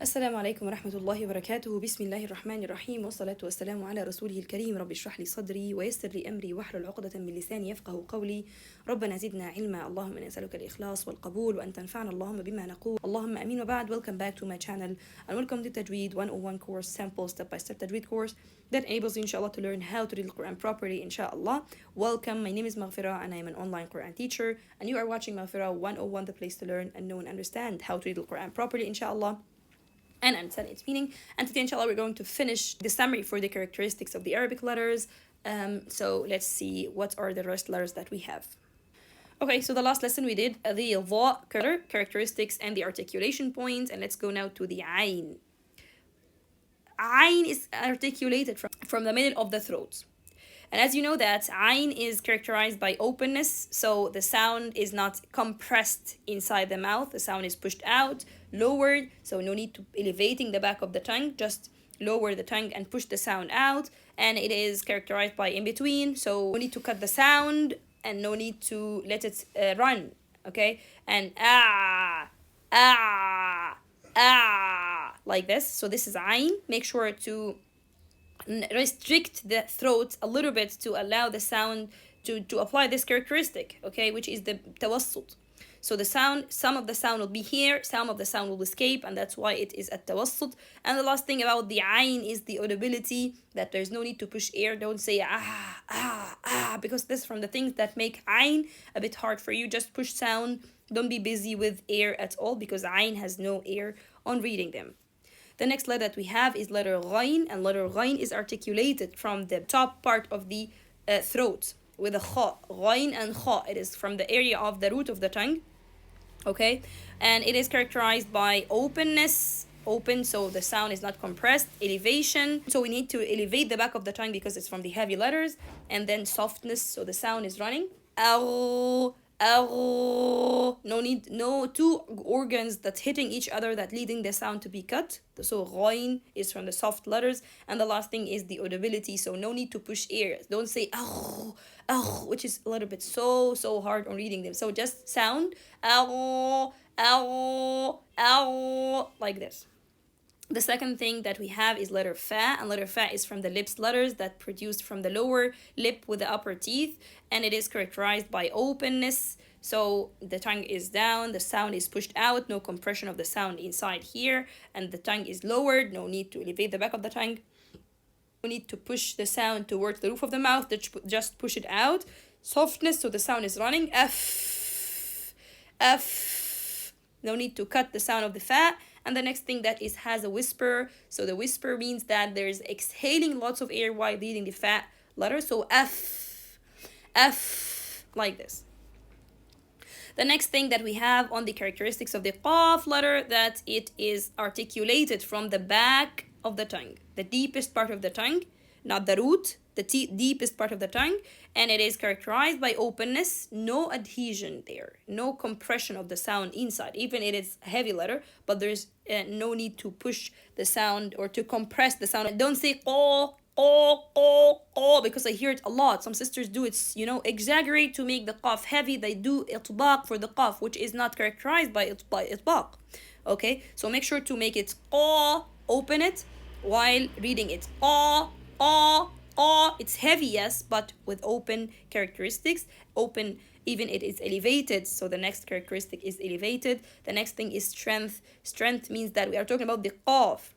السلام عليكم ورحمة الله وبركاته. بسم الله الرحمن الرحيم، والصلاة والسلام على رسوله الكريم. رب اشرح لي صدري ويسر لي أمري واحلل عقدة من لساني يفقه قولي. ربنا زدنا علما. اللهم إنا نسألك الإخلاص والقبول وأن تنفعنا اللهم بما نقول. اللهم أمين. وبعد. Welcome back to my channel and welcome to Tajweed 101 course, sample step-by-step Tajweed course that enables you inshallah to learn how to read the Quran properly inshallah. Welcome. My name is Maghfirah and I am an online Quran teacher, and you are watching Maghfirah 101, the place to learn and know and understand how to read the Quran properly inshallah and understand its meaning. And today inshallah we're going to finish the summary for the characteristics of the Arabic letters. So let's see what are the rest letters that we have. Okay, so the last lesson we did the dha characteristics and the articulation points, and let's go now to the ayn. Ayn is articulated from the middle of the throat. And as you know that ayn is characterized by openness, so the sound is not compressed inside the mouth, the sound is pushed out, lowered, so no need to elevating the back of the tongue, just lower the tongue and push the sound out. And it is characterized by in between, so no need to cut the sound and no need to let it run, okay? And like this. So this is ayn. Make sure to restrict the throat a little bit to allow the sound to apply this characteristic, okay, which is the tawassut. So the sound, some of the sound will be here, some of the sound will escape, and that's why it is at tawassut. And the last thing about the ayn is the audibility, that there's no need to push air. Don't say because this is from the things that make ayn a bit hard for you. Just push sound. Don't be busy with air at all, because ayn has no air on reading them. The next letter that we have is letter ghain, and letter ghain is articulated from the top part of the throat with a kha, ghain and kha. It is from the area of the root of the tongue, okay? And it is characterized by openness, open, so the sound is not compressed, elevation, so we need to elevate the back of the tongue because it's from the heavy letters, and then softness, so the sound is running. No two organs that's hitting each other that leading the sound to be cut. So ghain is from the soft letters. And the last thing is the audibility, so no need to push air. Don't say which is a little bit so hard on reading them. So just sound like this. The second thing that we have is letter fa, and letter fa is from the lips letters that produced from the lower lip with the upper teeth, and it is characterized by openness. So the tongue is down, the sound is pushed out, no compression of the sound inside here, and the tongue is lowered, no need to elevate the back of the tongue. No need to push the sound towards the roof of the mouth, just push it out. Softness, so the sound is running. F. No need to cut the sound of the fa. And the next thing that is has a whisper. So the whisper means that there's exhaling lots of air while reading the fa letter. So F, like this. The next thing that we have on the characteristics of the qaf letter, that it is articulated from the back of the tongue, the deepest part of the tongue, not the root, the deepest part of the tongue, and it is characterized by openness, no adhesion there, no compression of the sound inside. Even it is a heavy letter, but there's no need to push the sound or to compress the sound. Don't say because I hear it a lot. Some sisters do it, exaggerate to make the qaf heavy. They do itbaq for the qaf, which is not characterized by itbaq. Okay, so make sure to make it open it while reading it. It's heavy, yes, but with open characteristics. Open, even it is elevated, so the next characteristic is elevated. The next thing is strength. Strength means that we are talking about the qaf.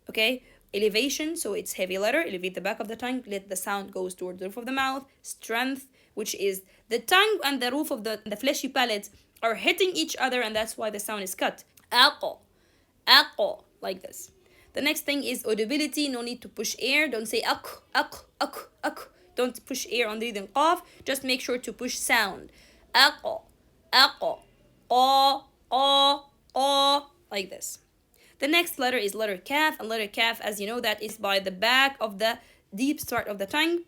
Okay, elevation, so it's heavy letter, elevate the back of the tongue, let the sound goes towards the roof of the mouth. Strength, which is the tongue and the roof of the fleshy palate are hitting each other, and that's why the sound is cut. Aqo, like this. The next thing is audibility. No need to push air. Don't say ak. Don't push air on the reading qaf. Just make sure to push sound. Aqo, like this. The next letter is letter kaf, and letter kaf, as you know, that is by the back of the deep part of the tongue,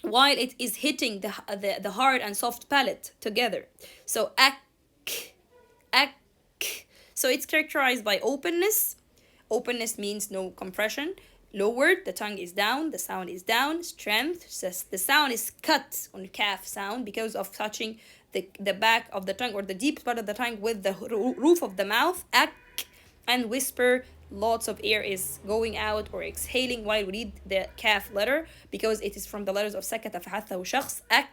while it is hitting the hard and soft palate together. So ak. So it's characterized by openness. Openness means no compression. Lowered, the tongue is down, the sound is down. Strength, the sound is cut on kaf sound because of touching the back of the tongue or the deep part of the tongue with the roof of the mouth, ak, and whisper. Lots of air is going out or exhaling while we read the kaf letter because it is from the letters of sakata fahatha shakhs, ak.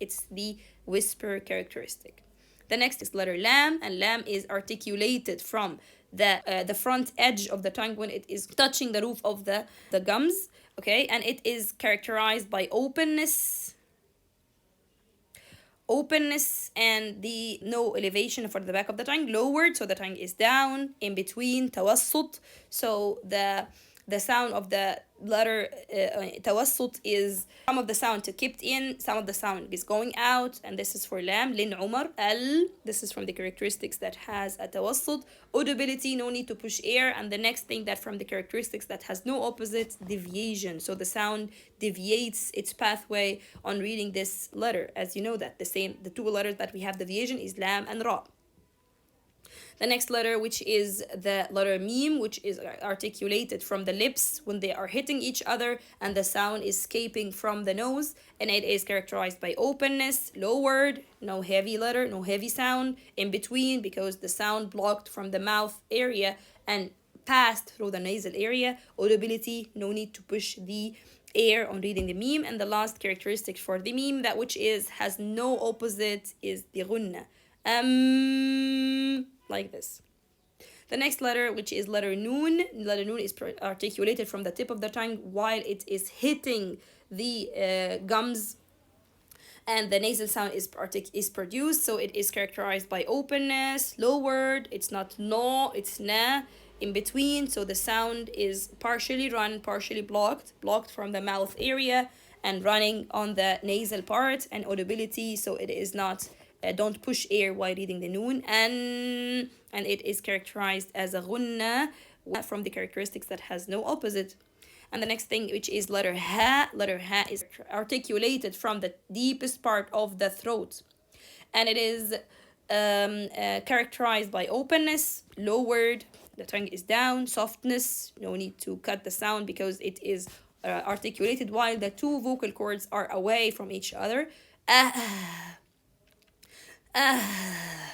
It's the whisper characteristic. The next is letter lam, and lam is articulated from the front edge of the tongue when it is touching the roof of the gums, okay, and it is characterized by openness and the no elevation for the back of the tongue, lowered, so the tongue is down, in between, tawassut, so the sound of the letter tawassut is some of the sound to kept in, some of the sound is going out, and this is for lam. Lin umar al, this is from the characteristics that has a tawassut. Audibility, no need to push air, and the next thing that from the characteristics that has no opposite, deviation, so the sound deviates its pathway on reading this letter, as you know that the two letters that we have deviation is lam and ra. The next letter, which is the letter meme, which is articulated from the lips when they are hitting each other and the sound is escaping from the nose, and it is characterized by openness, lowered, no heavy letter, no heavy sound, in between because the sound blocked from the mouth area and passed through the nasal area. Audibility, no need to push the air on reading the meme. And the last characteristic for the meme, that which has no opposite, is the gunna. Like this. The next letter, which is letter noon. Letter noon is articulated from the tip of the tongue while it is hitting the gums, and the nasal sound is produced, so it is characterized by openness, lowered, it's not no, it's na, in between, so the sound is partially blocked from the mouth area and running on the nasal part. And audibility, so it is not don't push air while reading the noon, and it is characterized as a ghunna from the characteristics that has no opposite. And the next thing, which is letter ha is articulated from the deepest part of the throat, and it is characterized by openness, lowered, the tongue is down, softness, no need to cut the sound because it is articulated while the two vocal cords are away from each other,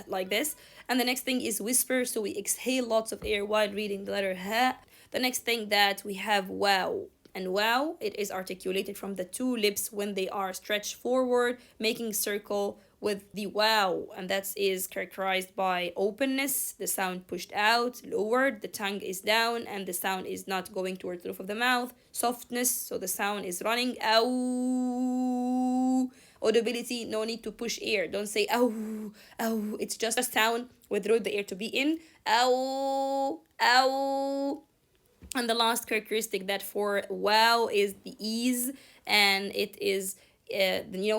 like this. And the next thing is whisper, so we exhale lots of air while reading the letter ha. The next thing that we have wow, and wow, it is articulated from the two lips when they are stretched forward, making circle with the wow, and that is characterized by openness, the sound pushed out, lowered, the tongue is down and the sound is not going towards the roof of the mouth, softness, so the sound is running, ow. Audibility, no need to push air, don't say ow, ow, it's just a sound with the air to be in, ow, ow. And the last characteristic that for wow is the ease, and it is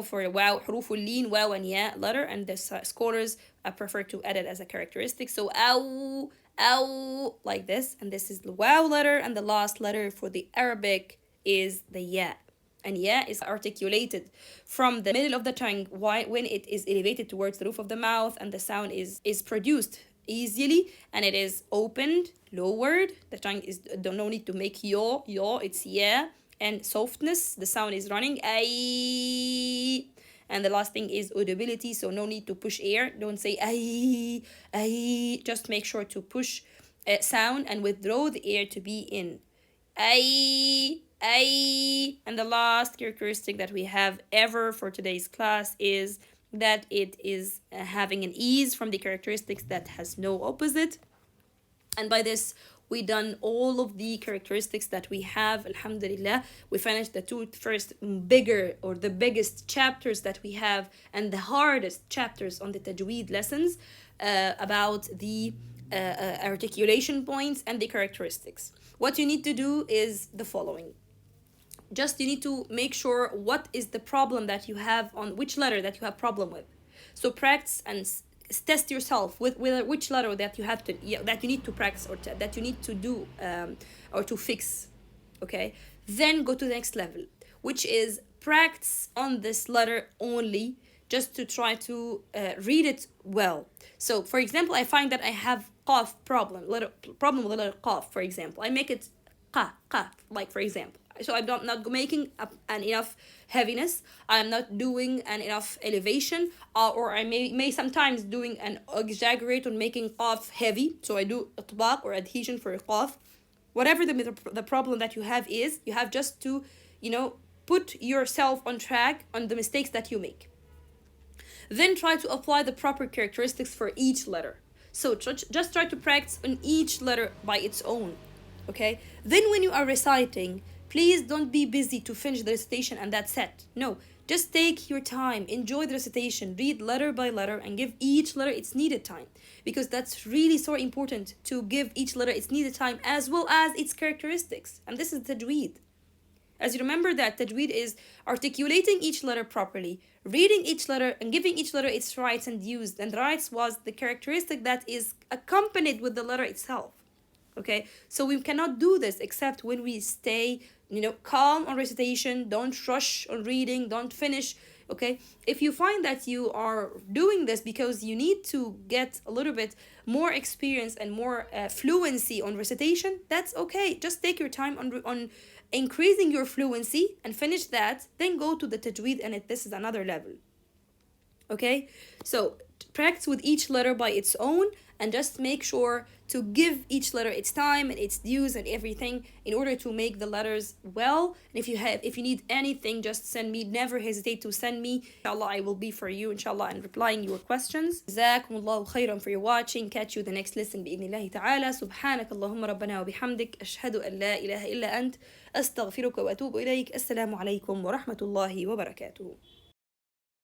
for wow, حروف اللين, wow and ya letter, and the scholars prefer to add it as a characteristic. So ow, ow, like this, and this is the wow letter, and the last letter for the Arabic is the ya. And ya is articulated from the middle of the tongue when it is elevated towards the roof of the mouth, and the sound is produced easily, and it is opened, lowered, the tongue is no need to make yo, it's yeah, and softness, the sound is running, ay. And the last thing is audibility, so no need to push air, don't say ay, ay, just make sure to push sound and withdraw the air to be in, ay, ay. And the last characteristic that we have ever for today's class is that it is having an ease from the characteristics that has no opposite. And by this, we done all of the characteristics that we have, alhamdulillah. We finished the two first the biggest chapters that we have, and the hardest chapters on the Tajweed lessons about the articulation points and the characteristics. What you need to do is the following. Just you need to make sure what is the problem that you have, on which letter that you have problem with. So practice and test yourself with which letter that you have to that you need to practice, or that you need to do or to fix. Okay, then go to the next level, which is practice on this letter only, just to try to read it well. So for example, I find that I have qaf problem with the letter qaf. For example, I make it qa, like for example, So I'm not making an enough heaviness. I'm not doing an enough elevation, or I may sometimes doing an exaggerate on making qaf heavy. So I do itbaq or adhesion for qaf. Whatever the problem that you have is, you have just to, put yourself on track on the mistakes that you make. Then try to apply the proper characteristics for each letter. So just try to practice on each letter by its own. Okay? Then when you are reciting, please don't be busy to finish the recitation and that's it. No, just take your time, enjoy the recitation, read letter by letter, and give each letter its needed time. Because that's really so important to give each letter its needed time as well as its characteristics. And this is Tajweed. As you remember that Tajweed is articulating each letter properly, reading each letter, and giving each letter its rights and dues. And rights was the characteristic that is accompanied with the letter itself. Okay, so we cannot do this except when we stay, calm on recitation, don't rush on reading, don't finish. Okay, if you find that you are doing this because you need to get a little bit more experience and more fluency on recitation, that's okay. Just take your time on increasing your fluency and finish that, then go to the tajweed, and this is another level. Okay, so practice with each letter by its own, and just make sure to give each letter its time and its dues and everything in order to make the letters well. And if you need anything, just send me. Never hesitate to send me. Inshallah, I will be for you, inshallah, and replying your questions. Jazakumullahu khairan for your watching. Catch you the next lesson بإذن ta'ala. سبحانك اللهم ربنا وبحمدك أشهد أن لا إله إلا أنت أستغفرك وأتوب إليك. السلام عليكم ورحمة الله وبركاته.